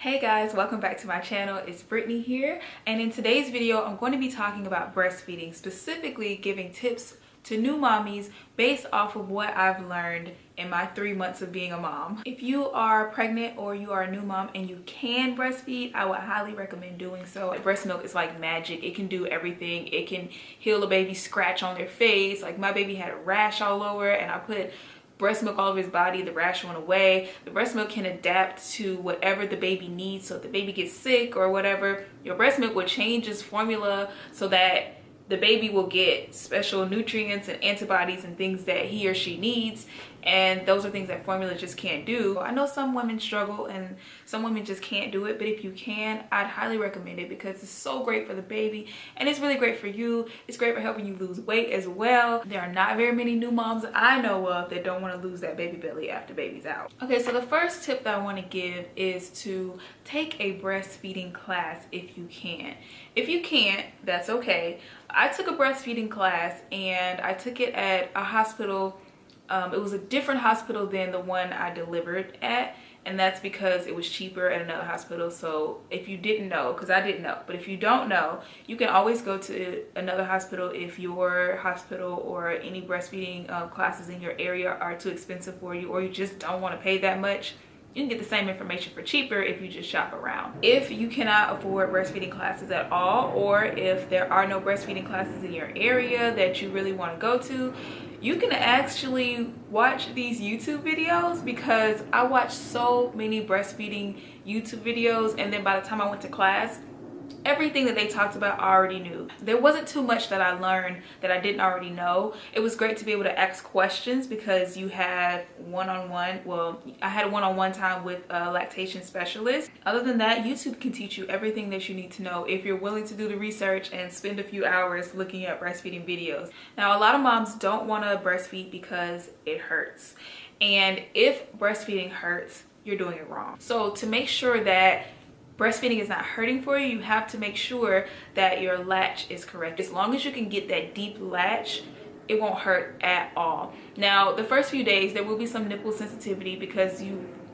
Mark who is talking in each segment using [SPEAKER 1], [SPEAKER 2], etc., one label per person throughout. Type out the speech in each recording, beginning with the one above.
[SPEAKER 1] Hey guys, welcome back to my channel. It's Brittany here, and in today's video I'm going to be talking about breastfeeding, specifically giving tips to new mommies based off of what I've learned in my 3 months of being a mom. If you are pregnant or you are a new mom and you can breastfeed, I would highly recommend doing so. Breast milk is like magic. It can do everything. It can heal a baby's scratch on their face. Like my baby had a rash all over and I put breast milk all over his body, the rash went away. The breast milk can adapt to whatever the baby needs. So if the baby gets sick or whatever, your breast milk will change its formula so that the baby will get special nutrients and antibodies and things that he or she needs. And those are things that formula just can't do. I know some women struggle and some women just can't do it, but if you can, I'd highly recommend it because it's so great for the baby and it's really great for you. It's great for helping you lose weight as well. There are not very many new moms that I know of that don't want to lose that baby belly after baby's out. Okay, so the first tip that I want to give is to take a breastfeeding class if you can. If you can't, that's okay. I took a breastfeeding class and I took it at a hospital. It was a different hospital than the one I delivered at, and that's because it was cheaper at another hospital. So if you didn't know, because I didn't know, but if you don't know, you can always go to another hospital if your hospital or any breastfeeding classes in your area are too expensive for you, or you just don't want to pay that much. You can get the same information for cheaper if you just shop around. If you cannot afford breastfeeding classes at all, or if there are no breastfeeding classes in your area that you really want to go to, you can actually watch these YouTube videos, because I watched so many breastfeeding YouTube videos, and then by the time I went to class, everything that they talked about I already knew. There wasn't too much that I learned that I didn't already know. It was great to be able to ask questions because you had one-on-one, well, I had one-on-one time with a lactation specialist. Other than that, YouTube can teach you everything that you need to know if you're willing to do the research and spend a few hours looking at breastfeeding videos. Now, a lot of moms don't want to breastfeed because it hurts. And if breastfeeding hurts, you're doing it wrong. So to make sure that breastfeeding is not hurting for you, you have to make sure that your latch is correct. As long as you can get that deep latch, it won't hurt at all. Now, the first few days, there will be some nipple sensitivity because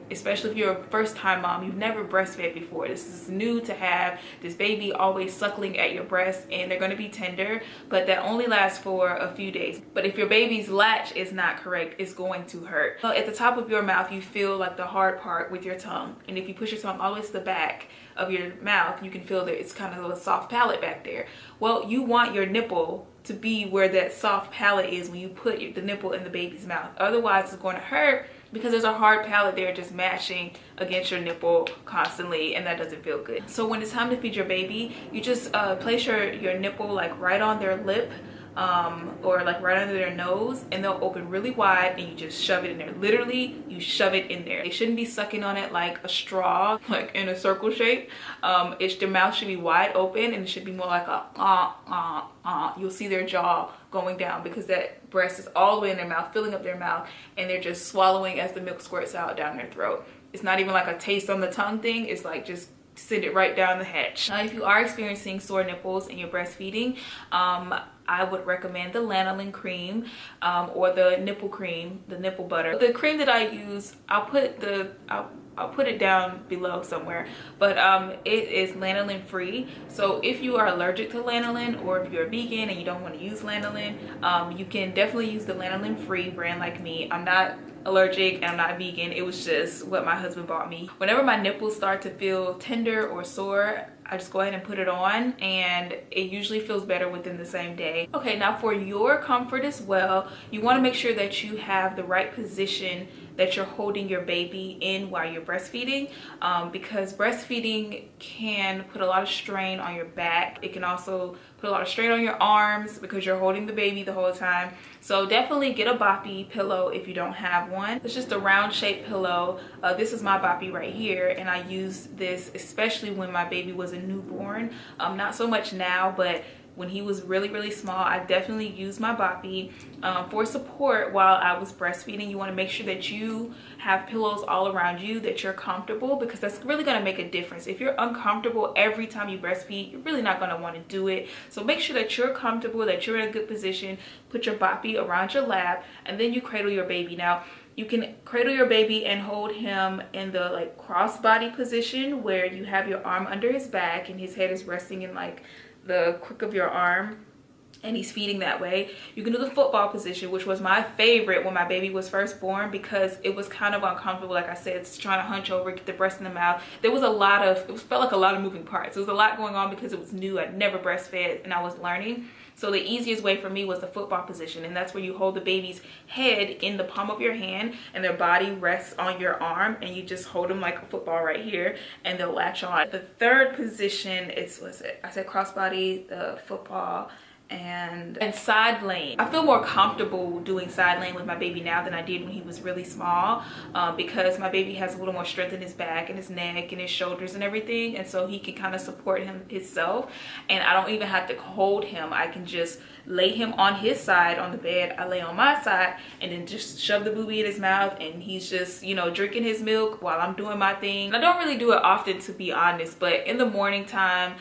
[SPEAKER 1] especially if you're a first-time mom, you've never breastfed before. This is new to have this baby always suckling at your breast, and they're going to be tender, but that only lasts for a few days. But if your baby's latch is not correct, it's going to hurt. So at the top of your mouth, you feel like the hard part with your tongue, and if you push your tongue all the way to the back of your mouth, you can feel that it's kind of a soft palate back there. Well, you want your nipple to be where that soft palate is when you put the nipple in the baby's mouth. Otherwise, it's going to hurt because there's a hard palate there just mashing against your nipple constantly, and that doesn't feel good. So when it's time to feed your baby, you just place your nipple like right on their lip, or like right under their nose, and they'll open really wide and you just shove it in there. Literally, you shove it in there. They shouldn't be sucking on it like a straw, like in a circle shape. Their mouth should be wide open, and it should be more like a you'll see their jaw going down because that breast is all the way in their mouth, filling up their mouth, and they're just swallowing as the milk squirts out down their throat. It's not even like a taste on the tongue thing. It's like just send it right down the hatch. Now, if you are experiencing sore nipples and you're breastfeeding, I would recommend the Lanolin cream, or the nipple cream, the nipple butter. The cream that I use, I'll put it down below somewhere, but it is lanolin free. So if you are allergic to lanolin, or if you're vegan and you don't want to use lanolin, you can definitely use the lanolin free brand like me. I'm not allergic and I'm not vegan. It was just what my husband bought me. Whenever my nipples start to feel tender or sore, I just go ahead and put it on, and it usually feels better within the same day. Okay, now for your comfort as well, you want to make sure that you have the right position that you're holding your baby in while you're breastfeeding, because breastfeeding can put a lot of strain on your back. It can also put a lot of strain on your arms because you're holding the baby the whole time. So definitely get a boppy pillow if you don't have one. It's just a round shaped pillow. This is my boppy right here, and I use this especially when my baby was a newborn. Not so much now, but when he was really small, I definitely used my boppy for support while I was breastfeeding. You want to make sure that you have pillows all around you, that you're comfortable, because that's really going to make a difference. If you're uncomfortable every time you breastfeed, you're really not going to want to do it. So make sure that you're comfortable, that you're in a good position. Put your boppy around your lap, and then you cradle your baby. Now, You can cradle your baby and hold him in the like cross-body position where you have your arm under his back and his head is resting in like the crook of your arm, and he's feeding that way. You can do the football position, which was my favorite when my baby was first born because it was kind of uncomfortable. Like I said, it's trying to hunch over, get the breast in the mouth. There was a lot of, it felt like a lot of moving parts. It was a lot going on because it was new. I'd never breastfed and I was learning. So the easiest way for me was the football position, and that's where you hold the baby's head in the palm of your hand and their body rests on your arm, and you just hold them like a football right here and they'll latch on. The third position is, what's it? I said crossbody, the football, and side lane. I feel more comfortable doing side lane with my baby now than I did when he was really small, because my baby has a little more strength in his back and his neck and his shoulders and everything, and so he can kind of support himself, and I don't even have to hold him. I can just lay him on his side on the bed, I lay on my side, and then just shove the booby in his mouth, and he's just, you know, drinking his milk while I'm doing my thing. I don't really do it often, to be honest, but in the morning time,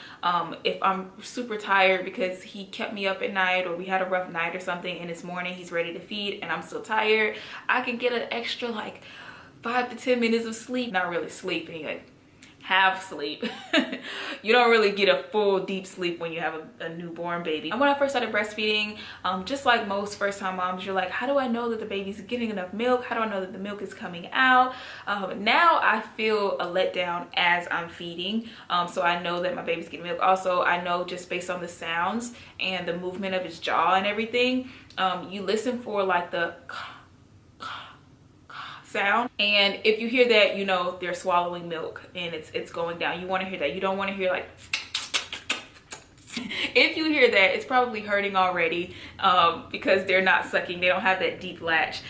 [SPEAKER 1] if I'm super tired because he kept me up at night or we had a rough night or something, and this morning he's ready to feed and I'm still tired, I can get an extra like 5 to 10 minutes of sleep. Not really sleeping, like half sleep. You don't really get a full deep sleep when you have a newborn baby. And when I first started breastfeeding, just like most first-time moms, you're like, how do I know that the baby's getting enough milk? How do I know that the milk is coming out? Now I feel a letdown as I'm feeding, so I know that my baby's getting milk. Also, I know just based on the sounds and the movement of his jaw and everything, you listen for like the sound, and if you hear that, you know they're swallowing milk and it's going down. You want to hear that. You don't want to hear like if you hear that, it's probably hurting already, because they're not sucking. They don't have that deep latch,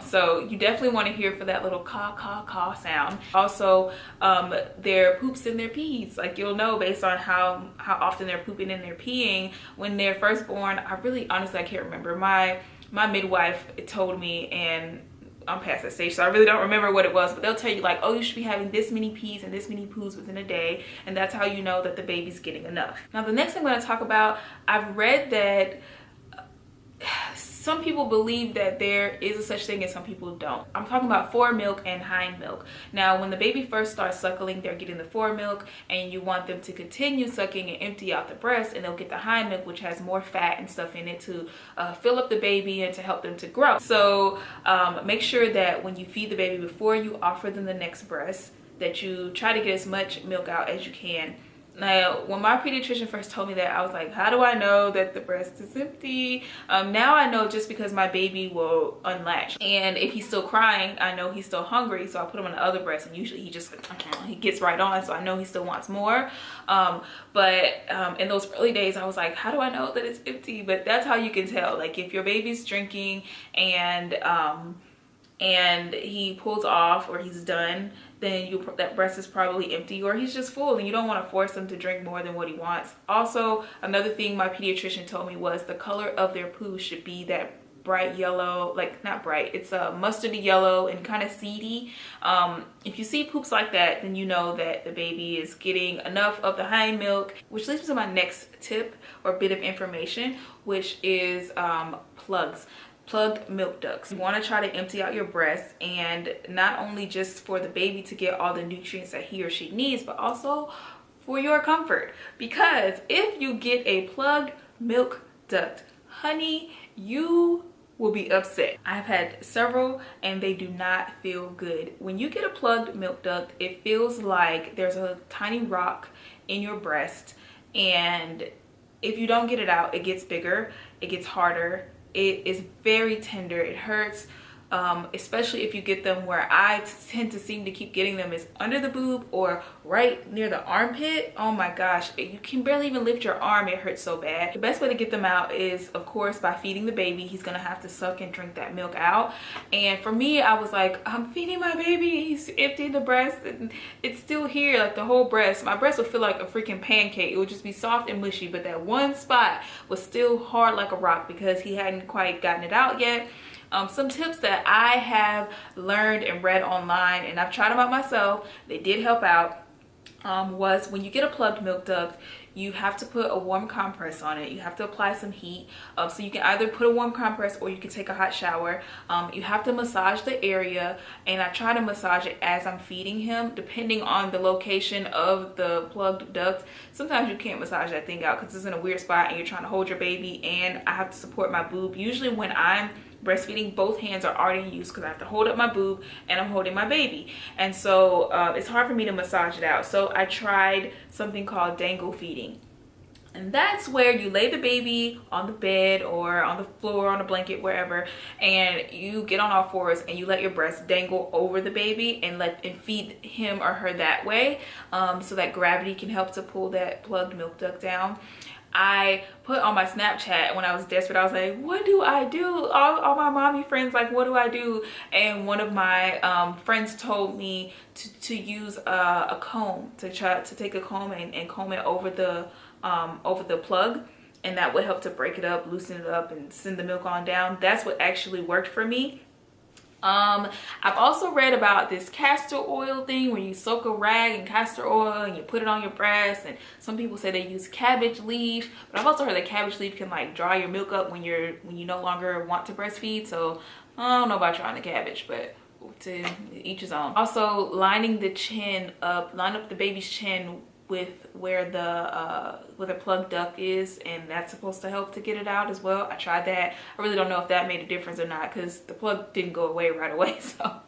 [SPEAKER 1] so you definitely want to hear for that little caw caw caw sound. Also, their poops and their pees, like you'll know based on how often they're pooping and they're peeing when they're first born. I really honestly, I can't remember. My midwife told me, and I'm past that stage, so I really don't remember what it was, but they'll tell you like, oh, you should be having this many pees and this many poos within a day, and that's how you know that the baby's getting enough. Now the next thing I'm going to talk about, I've read that some people believe that there is a such thing and some people don't. I'm talking about foremilk and hind milk. Now when the baby first starts suckling, they're getting the foremilk, and you want them to continue sucking and empty out the breast, and they'll get the hind milk, which has more fat and stuff in it to fill up the baby and to help them to grow. So make sure that when you feed the baby, before you offer them the next breast, that you try to get as much milk out as you can. Now, when my pediatrician first told me that, I was like, how do I know that the breast is empty? Now I know just because my baby will unlatch. And if he's still crying, I know he's still hungry, so I put him on the other breast, and usually he just, he gets right on, so I know he still wants more. But in those early days, I was like, how do I know that it's empty? But that's how you can tell. Like if your baby's drinking and he pulls off or he's done, then that breast is probably empty, or he's just full, and you don't want to force him to drink more than what he wants. Also, another thing my pediatrician told me was the color of their poo should be that bright yellow, like not bright, it's a mustardy yellow and kind of seedy. If you see poops like that, then you know that the baby is getting enough of the hind milk, which leads me to my next tip or bit of information, which is plugged milk ducts. You want to try to empty out your breast, and not only just for the baby to get all the nutrients that he or she needs, but also for your comfort. Because if you get a plugged milk duct, honey, you will be upset. I've had several and they do not feel good. When you get a plugged milk duct, it feels like there's a tiny rock in your breast, and if you don't get it out, it gets bigger, it gets harder. It is very tender. It hurts, especially if you get them where I tend to seem to keep getting them is under the boob or right near the armpit. Oh my gosh, you can barely even lift your arm. It hurts so bad. The best way to get them out is, of course, by feeding the baby. He's gonna have to suck and drink that milk out. And for me, I was like, I'm feeding my baby. He's emptying the breast and it's still here, like the whole breast. My breast would feel like a freaking pancake. It would just be soft and mushy, but that one spot was still hard like a rock because he hadn't quite gotten it out yet. Some tips that I have learned and read online, and I've tried them out myself, they did help out, was when you get a plugged milk duct, you have to put a warm compress on it. You have to apply some heat. So you can either put a warm compress or you can take a hot shower. You have to massage the area, and I try to massage it as I'm feeding him, depending on the location of the plugged duct. Sometimes you can't massage that thing out because it's in a weird spot and you're trying to hold your baby, and I have to support my boob. Usually when I'm breastfeeding, both hands are already in use because I have to hold up my boob and I'm holding my baby, and so it's hard for me to massage it out. So I tried something called dangle feeding, and that's where you lay the baby on the bed or on the floor, on a blanket, wherever, and you get on all fours and you let your breast dangle over the baby and feed him or her that way, so that gravity can help to pull that plugged milk duct down. I put on my Snapchat when I was desperate, I was like, what do I do? All my mommy friends, like, what do I do? And one of my friends told me to use a comb, to take a comb and comb it over the plug, and that would help to break it up, loosen it up, and send the milk on down. That's what actually worked for me. I've also read about this castor oil thing where you soak a rag in castor oil and you put it on your breast, and some people say they use cabbage leaf, but I've also heard that cabbage leaf can like dry your milk up when you no longer want to breastfeed. So I don't know about trying the cabbage, but to each his own. Also, lining the chin up, line up the baby's chin with where the plug duct is, and that's supposed to help to get it out as well. I tried that. I really don't know if that made a difference or not because the plug didn't go away right away. So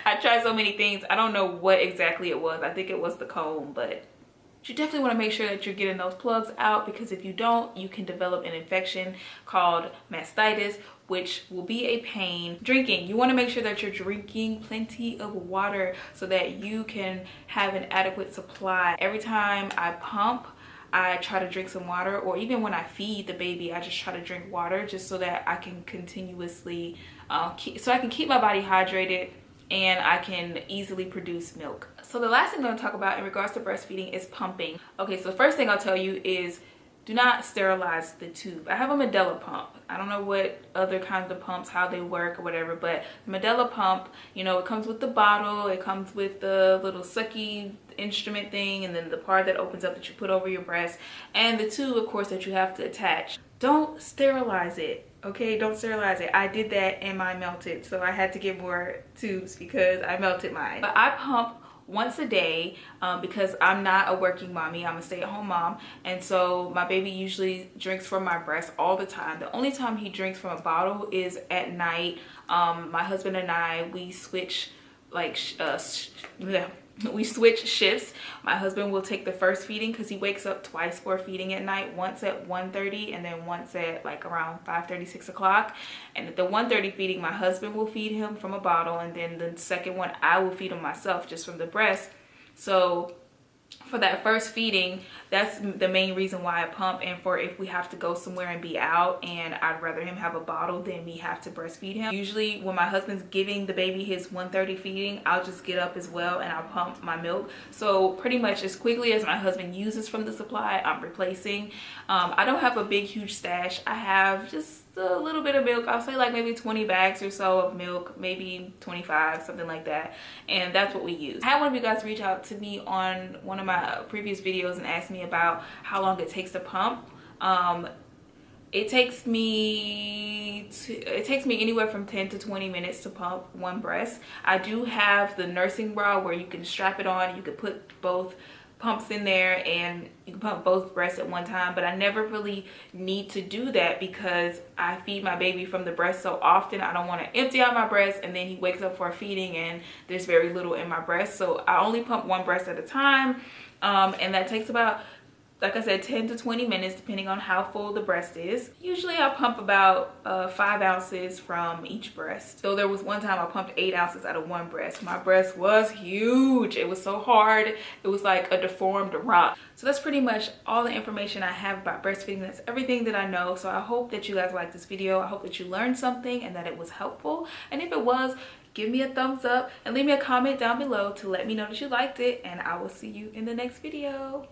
[SPEAKER 1] I tried so many things. I don't know what exactly it was. I think it was the comb, but you definitely want to make sure that you're getting those plugs out, because if you don't, you can develop an infection called mastitis, which will be a pain. Drinking, you want to make sure that you're drinking plenty of water so that you can have an adequate supply. Every time I pump, I try to drink some water, or even when I feed the baby, I just try to drink water just so that I can continuously keep my body hydrated and I can easily produce milk. So the last thing I'm going to talk about in regards to breastfeeding is pumping. Okay, so the first thing I'll tell you is do not sterilize the tube. I have a Medela pump. I don't know what other kinds of pumps, how they work or whatever, but the Medela pump, you know, it comes with the bottle, it comes with the little sucky instrument thing, and then the part that opens up that you put over your breast, and the tube, of course, that you have to attach. Don't sterilize it. Okay, don't sterilize it. I did that and mine melted, so I had to get more tubes because I melted mine. But I pump once a day because I'm not a working mommy. I'm a stay-at-home mom, and so my baby usually drinks from my breast all the time. The only time he drinks from a bottle is at night. My husband and I, we switch we switch shifts. My husband will take the first feeding because he wakes up twice for feeding at night, once at 1:30 and then once at like around 5:30, 6 o'clock. And at the 1:30 feeding, my husband will feed him from a bottle, and then the second one I will feed him myself just from the breast. So for that first feeding, that's the main reason why I pump, and for if we have to go somewhere and be out and I'd rather him have a bottle than me have to breastfeed him. Usually when my husband's giving the baby his 1:30 feeding, I'll just get up as well and I'll pump my milk. So pretty much as quickly as my husband uses from the supply, I'm replacing. I don't have a big huge stash. I have just a little bit of milk. I'll say like maybe 20 bags or so of milk, maybe 25, something like that, and that's what we use. I had one of you guys reach out to me on one of my previous videos and ask me about how long it takes to pump. It takes me anywhere from 10 to 20 minutes to pump one breast. I do have the nursing bra where you can strap it on, you can put both pumps in there and you can pump both breasts at one time, but I never really need to do that because I feed my baby from the breast so often. I don't want to empty out my breast and then he wakes up for a feeding and there's very little in my breast, so I only pump one breast at a time, and that takes about, like I said, 10 to 20 minutes depending on how full the breast is. Usually I pump about 5 ounces from each breast. So there was one time I pumped 8 ounces out of one breast. My breast was huge. It was so hard. It was like a deformed rock. So that's pretty much all the information I have about breastfeeding. That's everything that I know. So I hope that you guys liked this video. I hope that you learned something and that it was helpful. And if it was, give me a thumbs up and leave me a comment down below to let me know that you liked it. And I will see you in the next video.